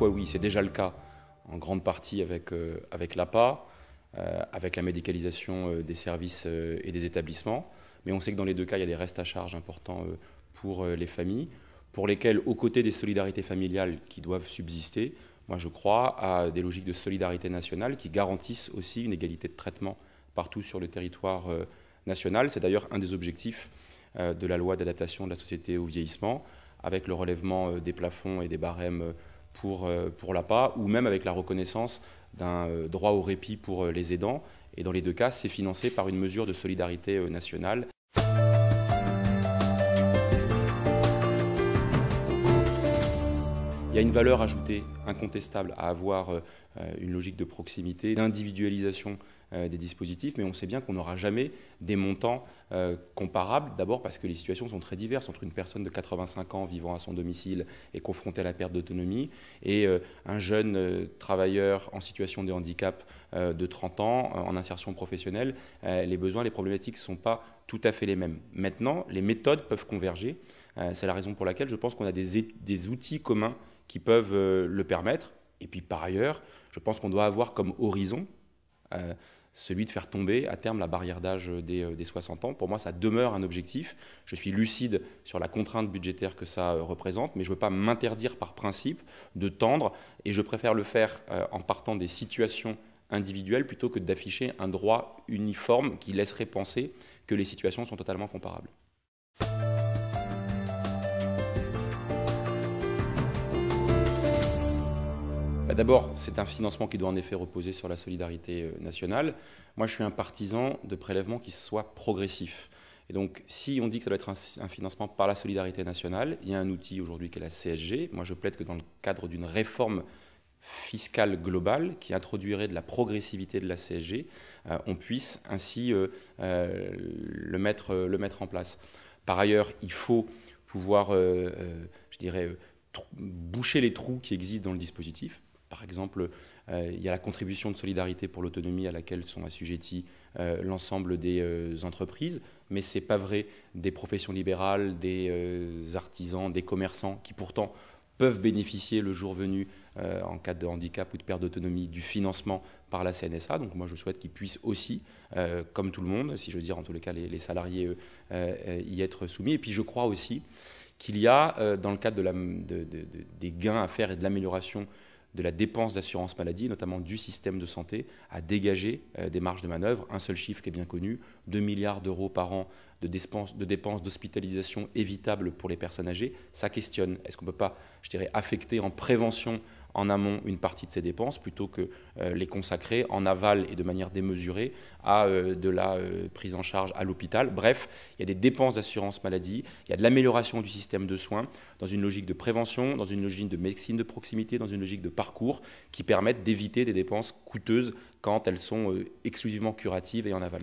fois, oui, c'est déjà le cas en grande partie avec l'APA, avec la médicalisation des services et des établissements. Mais on sait que dans les deux cas, il y a des restes à charge importants pour les familles, pour lesquelles, aux côtés des solidarités familiales qui doivent subsister, moi je crois à des logiques de solidarité nationale qui garantissent aussi une égalité de traitement partout sur le territoire national. C'est d'ailleurs un des objectifs de la loi d'adaptation de la société au vieillissement, avec le relèvement des plafonds et des barèmes pour l'APA, ou même avec la reconnaissance d'un droit au répit pour les aidants. Et dans les deux cas, c'est financé par une mesure de solidarité nationale. Il y a une valeur ajoutée incontestable à avoir une logique de proximité, d'individualisation des dispositifs, mais on sait bien qu'on n'aura jamais des montants comparables, d'abord parce que les situations sont très diverses entre une personne de 85 ans vivant à son domicile et confrontée à la perte d'autonomie et un jeune travailleur en situation de handicap de 30 ans en insertion professionnelle. Les besoins, les problématiques ne sont pas tout à fait les mêmes. Maintenant, les méthodes peuvent converger. C'est la raison pour laquelle je pense qu'on a des outils communs qui peuvent le permettre. Et puis par ailleurs, je pense qu'on doit avoir comme horizon celui de faire tomber à terme la barrière d'âge des 60 ans. Pour moi, ça demeure un objectif. Je suis lucide sur la contrainte budgétaire que ça représente, mais je ne veux pas m'interdire par principe de tendre, et je préfère le faire en partant des situations individuelles plutôt que d'afficher un droit uniforme qui laisserait penser que les situations sont totalement comparables. D'abord, c'est un financement qui doit en effet reposer sur la solidarité nationale. Moi, je suis un partisan de prélèvements qui soient progressifs. Et donc, si on dit que ça doit être un financement par la solidarité nationale, il y a un outil aujourd'hui qui est la CSG. Moi, je plaide que dans le cadre d'une réforme fiscale globale qui introduirait de la progressivité de la CSG, on puisse ainsi le mettre en place. Par ailleurs, il faut pouvoir, je dirais, boucher les trous qui existent dans le dispositif. Par exemple, il y a la contribution de solidarité pour l'autonomie à laquelle sont assujettis l'ensemble des entreprises, mais ce n'est pas vrai des professions libérales, des artisans, des commerçants qui pourtant peuvent bénéficier le jour venu, en cas de handicap ou de perte d'autonomie, du financement par la CNSA. Donc moi je souhaite qu'ils puissent aussi, comme tout le monde, si je veux dire en tous les cas les salariés, y être soumis. Et puis je crois aussi qu'il y a, dans le cadre des gains à faire et de l'amélioration de la dépense d'assurance maladie, notamment du système de santé, à dégager des marges de manœuvre. Un seul chiffre qui est bien connu, 2 milliards d'euros par an de dépenses d'hospitalisation évitables pour les personnes âgées. Ça questionne. Est-ce qu'on ne peut pas, je dirais, affecter en prévention en amont une partie de ces dépenses plutôt que les consacrer en aval et de manière démesurée à de la prise en charge à l'hôpital. Bref, il y a des dépenses d'assurance maladie, il y a de l'amélioration du système de soins dans une logique de prévention, dans une logique de médecine de proximité, dans une logique de parcours qui permettent d'éviter des dépenses coûteuses quand elles sont exclusivement curatives et en aval.